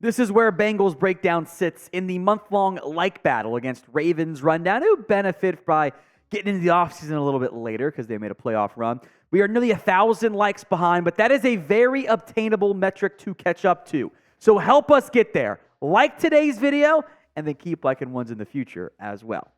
This is where Bengals Breakdown sits in the month-long like battle against Ravens Rundown, who benefit by getting into the offseason a little bit later because they made a playoff run. We are nearly 1,000 likes behind, but that is a very obtainable metric to catch up to. So help us get there. Like today's video, and then keep liking ones in the future as well.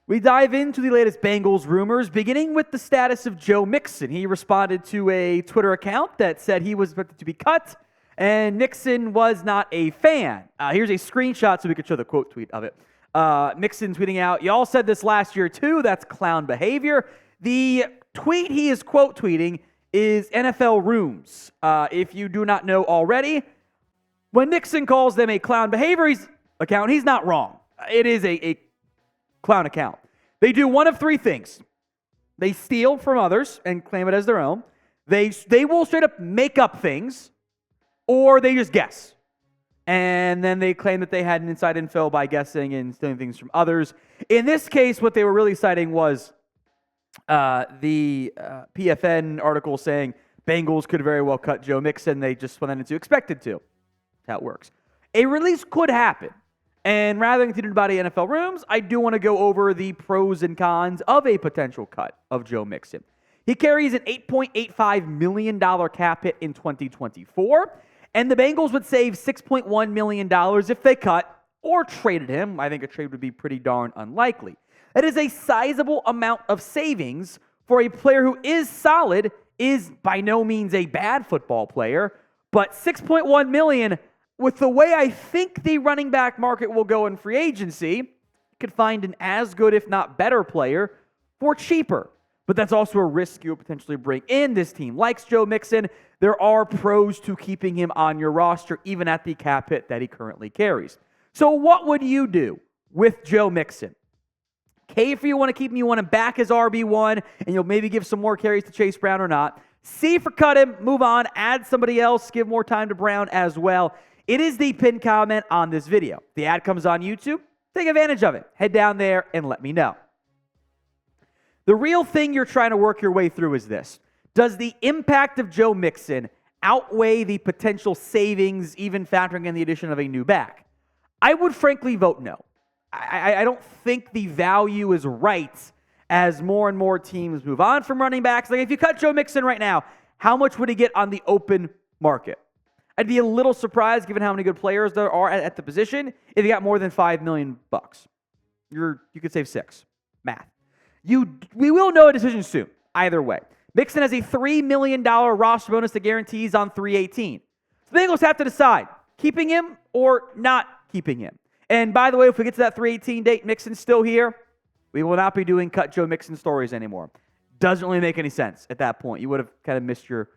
We dive into the latest Bengals rumors, beginning with the status of Joe Mixon. He responded to a Twitter account that said he was expected to be cut, and Mixon was not a fan. Here's a screenshot so we can show the quote tweet of it. Mixon tweeting out, "Y'all said this last year too, that's clown behavior." The tweet he is quote tweeting is NFL Rooms. If you do not know already, when Mixon calls them a clown behavior account, he's not wrong. It is a clown account. They do one of three things. They steal from others and claim it as their own. They will straight up make up things, or they just guess. And then they claim that they had an inside info by guessing and stealing things from others. In this case, what they were really citing was the PFN article saying Bengals could very well cut Joe Mixon. They just went into expected to. That's how it works. A release could happen. And rather than continue about NFL Rooms, I do want to go over the pros and cons of a potential cut of Joe Mixon. He carries an $8.85 million cap hit in 2024, and the Bengals would save $6.1 million if they cut or traded him. I think a trade would be pretty darn unlikely. That is a sizable amount of savings for a player who is solid, is by no means a bad football player, but $6.1 million, with the way I think the running back market will go in free agency, you could find an as good, if not better player for cheaper. But that's also a risk you'll potentially bring in. This team likes Joe Mixon. There are pros to keeping him on your roster, even at the cap hit that he currently carries. So what would you do with Joe Mixon? K, if you want to keep him, you want him back as RB1, and you'll maybe give some more carries to Chase Brown or not. C for cut him, move on, add somebody else, give more time to Brown as well. It is the pinned comment on this video. The ad comes on YouTube. Take advantage of it. Head down there and let me know. The real thing you're trying to work your way through is this. Does the impact of Joe Mixon outweigh the potential savings, even factoring in the addition of a new back? I would frankly vote no. I don't think the value is right as more and more teams move on from running backs. Like if you cut Joe Mixon right now, how much would he get on the open market? I'd be a little surprised, given how many good players there are at the position, if you got more than $5 million. You could save 6. Math. We will know a decision soon, either way. Mixon has a $3 million roster bonus that guarantees on 3/18. So the Bengals have to decide, keeping him or not keeping him. And by the way, if we get to that 3/18 date, Mixon's still here, we will not be doing cut Joe Mixon stories anymore. Doesn't really make any sense at that point. You would have kind of missed your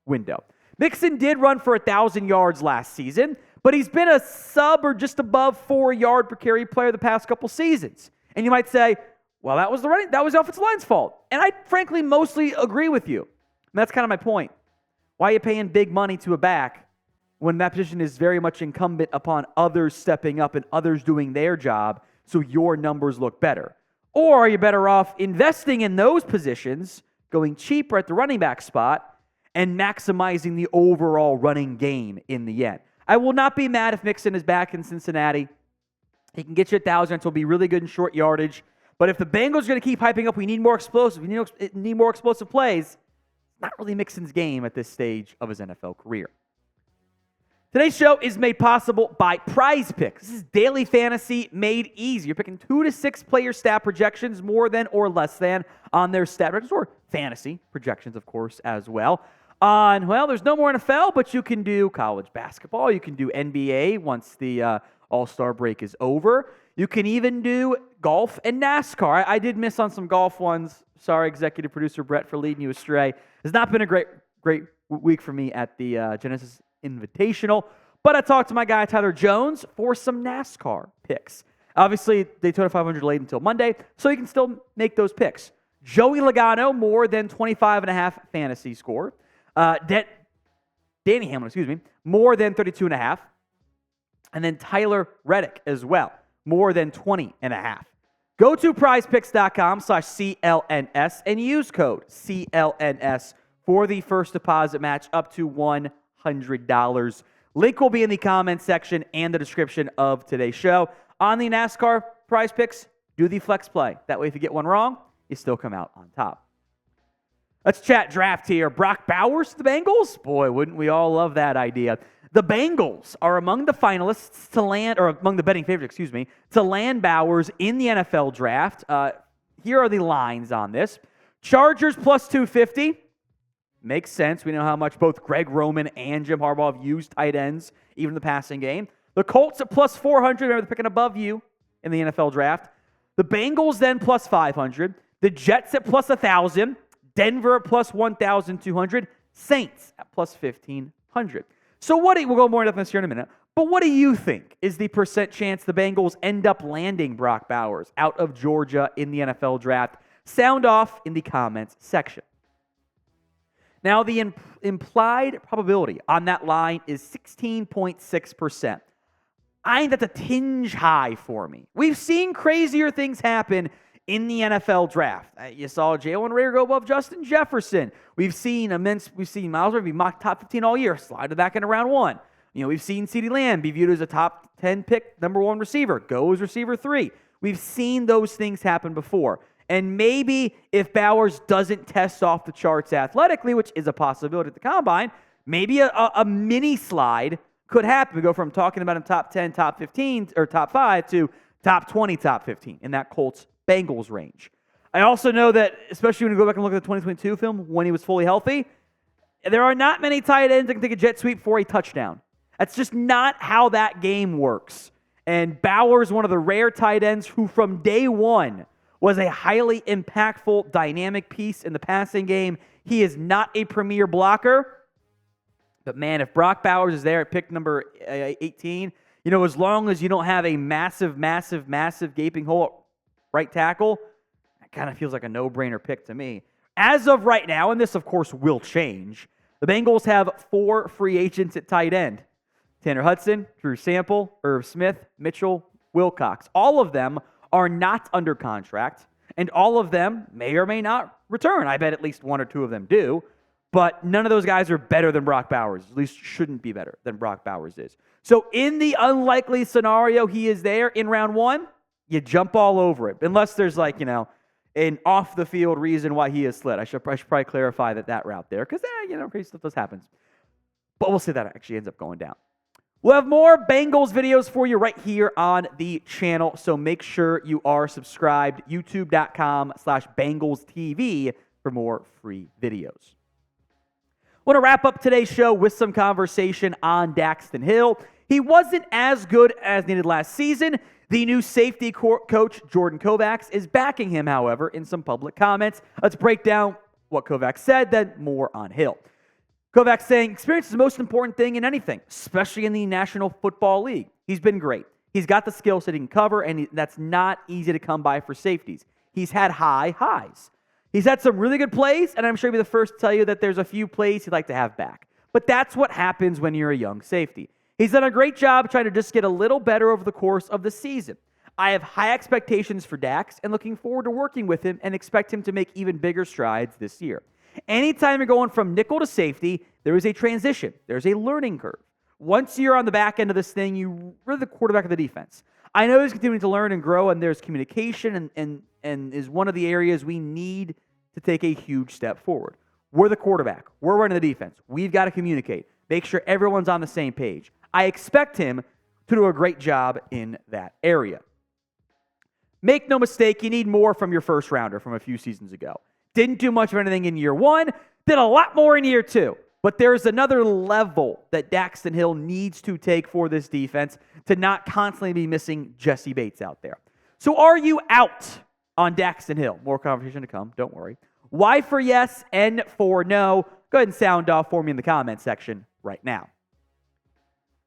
window. Mixon did run for 1,000 yards last season, but he's been a sub or just above 4 yard per carry player the past couple seasons. And you might say, well, that was the offensive line's fault. And I frankly mostly agree with you. And that's kind of my point. Why are you paying big money to a back when that position is very much incumbent upon others stepping up and others doing their job so your numbers look better? Or are you better off investing in those positions, going cheaper at the running back spot, and maximizing the overall running game in the end? I will not be mad if Mixon is back in Cincinnati. He can get you 1,000. He'll be really good in short yardage. But if the Bengals are going to keep hyping up, we need more explosive, we need more explosive plays, it's not really Mixon's game at this stage of his NFL career. Today's show is made possible by Prize Picks. This is daily fantasy made easy. You're picking 2 to 6 player stat projections, more than or less than, on their stat projections, or fantasy projections, of course, as well. There's no more NFL, but you can do college basketball. You can do NBA once the All-Star break is over. You can even do golf and NASCAR. I did miss on some golf ones. Sorry, executive producer Brett, for leading you astray. It's not been a great week for me at the Genesis Invitational, but I talked to my guy Tyler Jones for some NASCAR picks. Obviously, Daytona 500 late until Monday, so you can still make those picks. Joey Logano, more than 25.5 fantasy score. Danny Hamlin, more than 32.5. And then Tyler Reddick as well, more than 20.5. Go to prizepicks.com/CLNS and use code CLNS for the first deposit match up to $100. Link will be in the comments section and the description of today's show. On the NASCAR Prize Picks, do the flex play. That way, if you get one wrong, you still come out on top. Let's chat draft here. Brock Bowers to the Bengals? Boy, wouldn't we all love that idea. The Bengals are among the finalists to land, or among the betting favorites, to land Bowers in the NFL draft. Here are the lines on this. Chargers plus 250. Makes sense. We know how much both Greg Roman and Jim Harbaugh have used tight ends, even in the passing game. The Colts at plus 400. Remember, they're picking above you in the NFL draft. The Bengals then plus 500. The Jets at plus 1,000. Denver at plus 1,200. Saints at plus 1,500. So we'll go more into this here in a minute, but what do you think is the percent chance the Bengals end up landing Brock Bowers out of Georgia in the NFL draft? Sound off in the comments section. Now, the implied probability on that line is 16.6%. I think that's a tinge high for me. We've seen crazier things happen in the NFL draft. You saw Jalen Reagor go above Justin Jefferson. We've seen Miles Murray be mocked top 15 all year, slide back into round 1. We've seen CeeDee Lamb be viewed as a top 10 pick, number 1 receiver, go as receiver 3. We've seen those things happen before. And maybe if Bowers doesn't test off the charts athletically, which is a possibility at the combine, maybe a mini slide could happen. We go from talking about him top 10, top 15, or top 5 to top 20, top 15 in that Colts Bengals range. I also know that, especially when you go back and look at the 2022 film when he was fully healthy, there are not many tight ends that can take a jet sweep for a touchdown. That's just not how that game works. And Bowers, one of the rare tight ends who from day one was a highly impactful, dynamic piece in the passing game. He is not a premier blocker. But man, if Brock Bowers is there at pick number 18, as long as you don't have a massive gaping hole right tackle, that kind of feels like a no-brainer pick to me. As of right now, and this of course will change, the Bengals have 4 free agents at tight end. Tanner Hudson, Drew Sample, Irv Smith, Mitchell, Wilcox. All of them are not under contract, and all of them may or may not return. I bet at least 1 or 2 of them do, but none of those guys are better than Brock Bowers, at least shouldn't be better than Brock Bowers is. So in the unlikely scenario he is there in round 1, you jump all over it, unless there's an off-the-field reason why he is slid. I should probably clarify that route there, because crazy stuff does happen. But we'll see that actually ends up going down. We'll have more Bengals videos for you right here on the channel, so make sure you are subscribed. YouTube.com/BengalsTV for more free videos. I want to wrap up today's show with some conversation on Daxton Hill. He wasn't as good as needed last season. The new safety coach, Jordan Kovacs, is backing him, however, in some public comments. Let's break down what Kovacs said, then more on Hill. Kovacs saying, experience is the most important thing in anything, especially in the National Football League. He's been great. He's got the skill set he can cover, and that's not easy to come by for safeties. He's had high highs. He's had some really good plays, and I'm sure he'll be the first to tell you that there's a few plays he'd like to have back. But that's what happens when you're a young safety. He's done a great job trying to just get a little better over the course of the season. I have high expectations for Dax and looking forward to working with him and expect him to make even bigger strides this year. Anytime you're going from nickel to safety, there is a transition. There's a learning curve. Once you're on the back end of this thing, you're the quarterback of the defense. I know he's continuing to learn and grow, and there's communication and is one of the areas we need to take a huge step forward. We're the quarterback. We're running the defense. We've got to communicate. Make sure everyone's on the same page. I expect him to do a great job in that area. Make no mistake, you need more from your first rounder from a few seasons ago. Didn't do much of anything in year 1, did a lot more in year 2. But there's another level that Daxton Hill needs to take for this defense to not constantly be missing Jesse Bates out there. So are you out on Daxton Hill? More conversation to come, don't worry. Y for yes, N for no. Go ahead and sound off for me in the comment section right now.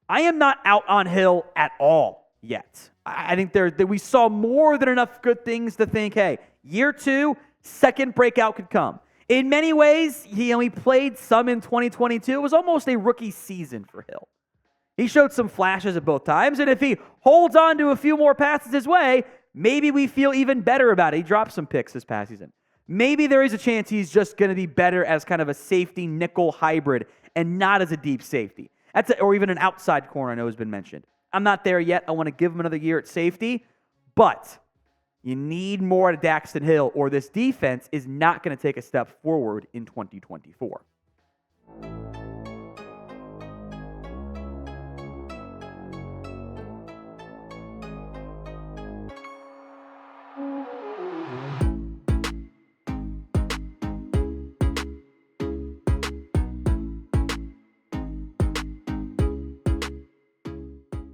I am not out on Hill at all yet. I think that we saw more than enough good things to think, hey, year 2, second breakout could come. In many ways, he played some in 2022. It was almost a rookie season for Hill. He showed some flashes at both times, and if he holds on to a few more passes his way, maybe we feel even better about it. He dropped some picks this past season. Maybe there is a chance he's just going to be better as kind of a safety nickel hybrid and not as a deep safety. Or even an outside corner I know has been mentioned. I'm not there yet. I want to give him another year at safety, but you need more at Daxton Hill or this defense is not going to take a step forward in 2024.